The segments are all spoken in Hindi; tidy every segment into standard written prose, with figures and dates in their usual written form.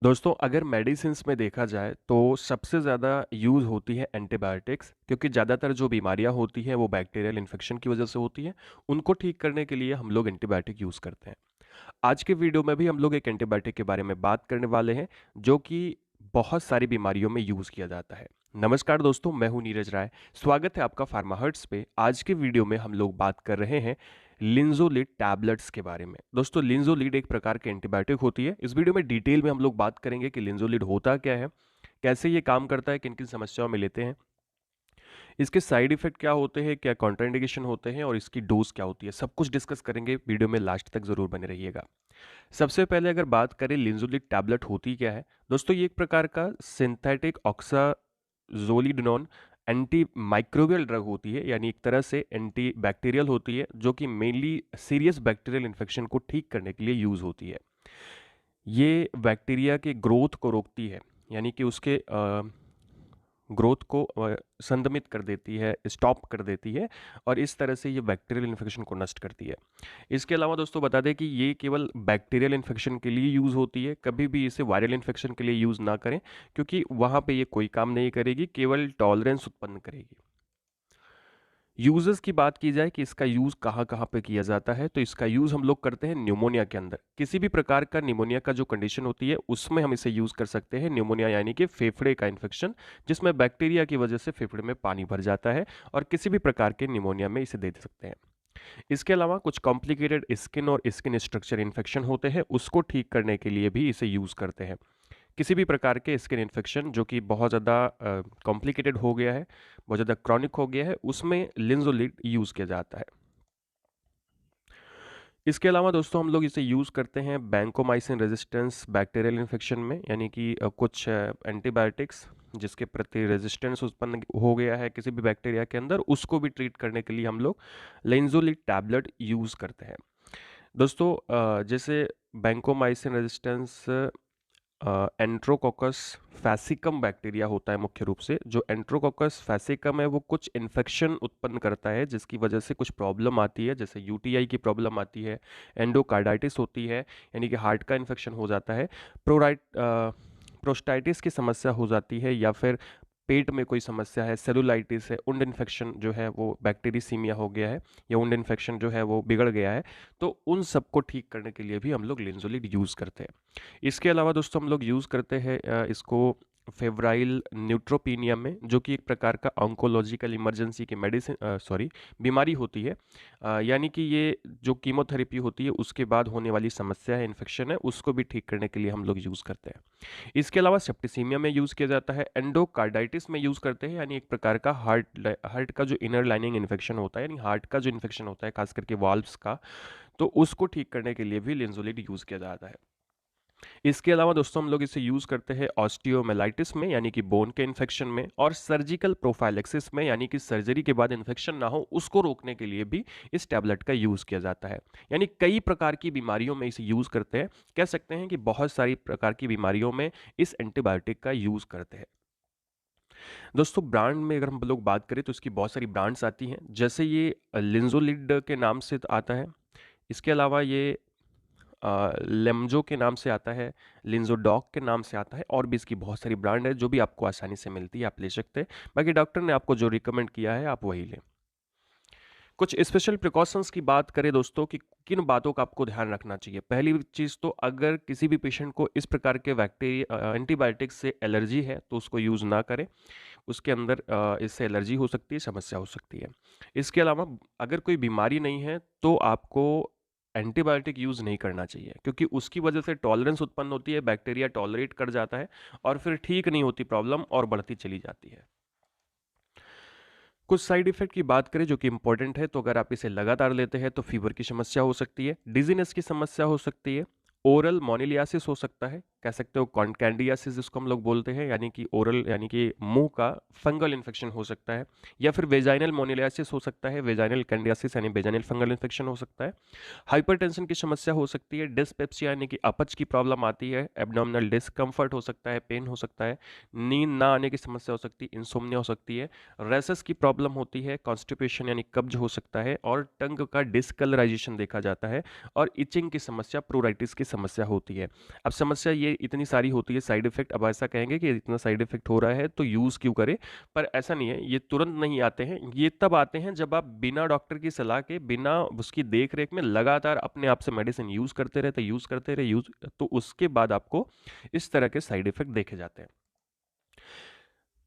दोस्तों अगर मेडिसिन्स में देखा जाए तो सबसे ज़्यादा यूज़ होती है एंटीबायोटिक्स क्योंकि ज़्यादातर जो बीमारियां होती हैं वो बैक्टीरियल इन्फेक्शन की वजह से होती हैं। उनको ठीक करने के लिए हम लोग एंटीबायोटिक यूज़ करते हैं। आज के वीडियो में भी हम लोग एक एंटीबायोटिक के बारे में बात करने वाले हैं जो कि बहुत सारी बीमारियों में यूज़ किया जाता है। नमस्कार दोस्तों, मैं हूं नीरज राय। स्वागत है आपका फार्मा हर्ट्स पे। आज के वीडियो में हम लोग बात कर रहे हैं लिंजोलिड टैबलेट्स के बारे में। दोस्तों लिंजोलिड एक प्रकार की एंटीबायोटिक होती है। इस वीडियो में डिटेल में हम लोग बात करेंगे कि लिंजोलिड होता क्या है, कैसे ये काम करता है, किन किन समस्याओं में लेते हैं, इसके साइड इफेक्ट क्या होते हैं, क्या कॉन्ट्राइंडिकेशन होते हैं और इसकी डोज क्या होती है, सब कुछ डिस्कस करेंगे। वीडियो में लास्ट तक जरूर बने रहिएगा। सबसे पहले अगर बात करें लिंजोलिड टैबलेट होती क्या है, दोस्तों ये एक प्रकार का सिंथेटिक ऑक्साजोलिडिनोन एंटी माइक्रोबियल ड्रग होती है, यानी एक तरह से एंटी बैक्टीरियल होती है जो कि मेनली सीरियस बैक्टीरियल इन्फेक्शन को ठीक करने के लिए यूज होती है। ये बैक्टीरिया के ग्रोथ को रोकती है, यानी कि उसके ग्रोथ को संदमित कर देती है, स्टॉप कर देती है और इस तरह से ये बैक्टीरियल इन्फेक्शन को नष्ट करती है। इसके अलावा दोस्तों बता दें कि ये केवल बैक्टीरियल इन्फेक्शन के लिए यूज़ होती है, कभी भी इसे वायरल इन्फेक्शन के लिए यूज़ ना करें क्योंकि वहाँ पे ये कोई काम नहीं करेगी, केवल टॉलरेंस उत्पन्न करेगी। यूजेस की बात की जाए कि इसका यूज़ कहाँ कहाँ पे किया जाता है, तो इसका यूज़ हम लोग करते हैं न्यूमोनिया के अंदर। किसी भी प्रकार का निमोनिया का जो कंडीशन होती है उसमें हम इसे यूज़ कर सकते हैं। न्यूमोनिया यानी कि फेफड़े का इन्फेक्शन, जिसमें बैक्टीरिया की वजह से फेफड़े में पानी भर जाता है, और किसी भी प्रकार के निमोनिया में इसे दे सकते हैं। इसके अलावा कुछ कॉम्प्लिकेटेड स्किन और स्किन स्ट्रक्चर इन्फेक्शन होते हैं, उसको ठीक करने के लिए भी इसे यूज़ करते हैं। किसी भी प्रकार के स्किन इन्फेक्शन जो कि बहुत ज़्यादा कॉम्प्लिकेटेड हो गया है, बहुत ज़्यादा क्रॉनिक हो गया है, उसमें लिंजोलिड यूज़ किया जाता है। इसके अलावा दोस्तों हम लोग इसे यूज़ करते हैं बैंकोमाइसिन रेजिस्टेंस बैक्टीरियल इन्फेक्शन में, यानी कि कुछ एंटीबायोटिक्स जिसके प्रति रेजिस्टेंस उत्पन्न हो गया है किसी भी बैक्टीरिया के अंदर, उसको भी ट्रीट करने के लिए हम लोग लिंजोलिड टैबलेट यूज़ करते हैं। दोस्तों जैसे बैंकोमाइसिन रेजिस्टेंस एंट्रोकोकस फैसिकम बैक्टीरिया होता है मुख्य रूप से। जो एंट्रोकोकस फैसिकम है वो कुछ इन्फेक्शन उत्पन्न करता है जिसकी वजह से कुछ प्रॉब्लम आती है, जैसे यूटीआई की प्रॉब्लम आती है, एंडोकार्डाइटिस होती है यानी कि हार्ट का इन्फेक्शन हो जाता है, प्रोस्टाइटिस की समस्या हो जाती है, या फिर पेट में कोई समस्या है, सेलुलाइटिस है, उंड इन्फेक्शन जो है वो बैक्टीरिसीमिया हो गया है, या उंड इन्फेक्शन जो है वो बिगड़ गया है, तो उन सबको ठीक करने के लिए भी हम लोग लिंजोलिड यूज़ करते हैं। इसके अलावा दोस्तों हम लोग यूज़ करते हैं इसको फेब्राइल न्यूट्रोपीनिया में, जो कि एक प्रकार का ऑन्कोलॉजिकल इमरजेंसी की मेडिसिन बीमारी होती है। यानी कि ये जो कीमोथेरेपी होती है उसके बाद होने वाली समस्या है, इन्फेक्शन है, उसको भी ठीक करने के लिए हम लोग यूज़ करते हैं। इसके अलावा सेप्टिसीमिया में यूज़ किया जाता है, एंडोकार्डाइटिस में यूज़ करते हैं, यानी एक प्रकार का हार्ट का जो इनर लाइनिंग इन्फेक्शन होता है, यानी हार्ट का जो इन्फेक्शन होता है खास करके वाल्व्स का, तो उसको ठीक करने के लिए भी लिंजोलिड यूज़ किया जाता है। इसके अलावा दोस्तों हम लोग इसे यूज़ करते हैं ऑस्टियोमेलाइटिस में, यानी कि बोन के इन्फेक्शन में, और सर्जिकल प्रोफाइलेक्सिस में, यानी कि सर्जरी के बाद इन्फेक्शन ना हो उसको रोकने के लिए भी इस टैबलेट का यूज़ किया जाता है। यानी कई प्रकार की बीमारियों में इसे यूज़ करते हैं। कह सकते हैं कि बहुत सारी प्रकार की बीमारियों में इस एंटीबायोटिक का यूज़ करते हैं। दोस्तों ब्रांड में अगर हम लोग बात करें तो इसकी बहुत सारी ब्रांड्स आती हैं, जैसे ये लिंजोलिड के नाम से आता है। इसके अलावा ये लेम्जो के नाम से आता है, लिंजोडॉक के नाम से आता है, और भी इसकी बहुत सारी ब्रांड है जो भी आपको आसानी से मिलती है, आप ले सकते हैं। बाकी डॉक्टर ने आपको जो रिकमेंड किया है आप वही लें। कुछ स्पेशल प्रिकॉशंस की बात करें दोस्तों कि किन बातों का आपको ध्यान रखना चाहिए। पहली चीज़ तो अगर किसी भी पेशेंट को इस प्रकार के बैक्टीरिया एंटीबायोटिक्स से एलर्जी है तो उसको यूज़ ना करें। उसके अंदर इससे एलर्जी हो सकती है, समस्या हो सकती है। इसके अलावा अगर कोई बीमारी नहीं है तो आपको एंटीबायोटिक यूज़ नहीं करना चाहिए, क्योंकि उसकी वजह से टॉलरेंस उत्पन्न होती है, बैक्टीरिया टॉलरेट कर जाता है और फिर ठीक नहीं होती प्रॉब्लम और बढ़ती चली जाती है। कुछ साइड इफेक्ट की बात करें जो कि इंपॉर्टेंट है, तो अगर आप इसे लगातार लेते हैं तो फीवर की समस्या हो सकती है, डिजीनेस की समस्या हो सकती है, ओरल मोनिलियासिस हो सकता है, कह सकते हो कॉन्कैंडियासिस जिसको हम लोग बोलते हैं, यानी कि ओरल यानी कि मुंह का फंगल इन्फेक्शन हो सकता है, या फिर वेजाइनल मोनिलियासिस हो सकता है, वेजाइनल कैंडियासिस यानी वेजाइनल फंगल इन्फेक्शन हो सकता है। हाइपरटेंशन की समस्या हो सकती है, डिस्पेप्सिया यानी कि अपच की प्रॉब्लम आती है, एब्डोमिनल डिस्कम्फर्ट हो सकता है, पेन हो सकता है, नींद ना आने की समस्या हो सकती है, इंसोम्निया हो सकती है, रेसेस की प्रॉब्लम होती है, कॉन्स्टिपेशन यानी कब्ज हो सकता है, और टंग का डिस्कलराइजेशन देखा जाता है, और इचिंग की समस्या, प्रोराइटिस की समस्या होती है। अब समस्या ये इतनी सारी होती है साइड इफ़ेक्ट, अब ऐसा कहेंगे कि इतना साइड इफ़ेक्ट हो रहा है तो यूज़ क्यों करें, पर ऐसा नहीं है, ये तुरंत नहीं आते हैं, ये तब आते हैं जब आप बिना डॉक्टर की सलाह के, बिना उसकी देख रेख में लगातार अपने आप से मेडिसिन यूज़ करते रहे यूज़, तो उसके बाद आपको इस तरह के साइड इफ़ेक्ट देखे जाते हैं।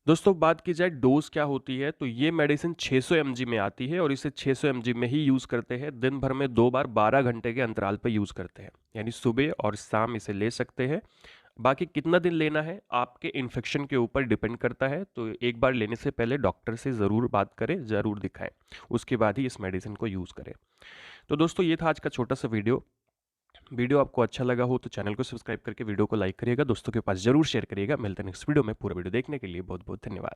दोस्तों बात की जाए डोज क्या होती है, तो ये मेडिसिन 600 mg में आती है और इसे 600 mg में ही यूज़ करते हैं, दिन भर में 2 बार 12 घंटे के अंतराल पर यूज़ करते हैं, यानी सुबह और शाम इसे ले सकते हैं। बाकी कितना दिन लेना है आपके इन्फेक्शन के ऊपर डिपेंड करता है, तो एक बार लेने से पहले डॉक्टर से ज़रूर बात करें, ज़रूर दिखाएं, उसके बाद ही इस मेडिसिन को यूज़ करें। तो दोस्तों ये था आज का छोटा सा वीडियो। वीडियो आपको अच्छा लगा हो तो चैनल को सब्सक्राइब करके वीडियो को लाइक करिएगा, दोस्तों के पास जरूर शेयर करिएगा। मिलते हैं नेक्स्ट वीडियो में। पूरा वीडियो देखने के लिए बहुत बहुत धन्यवाद।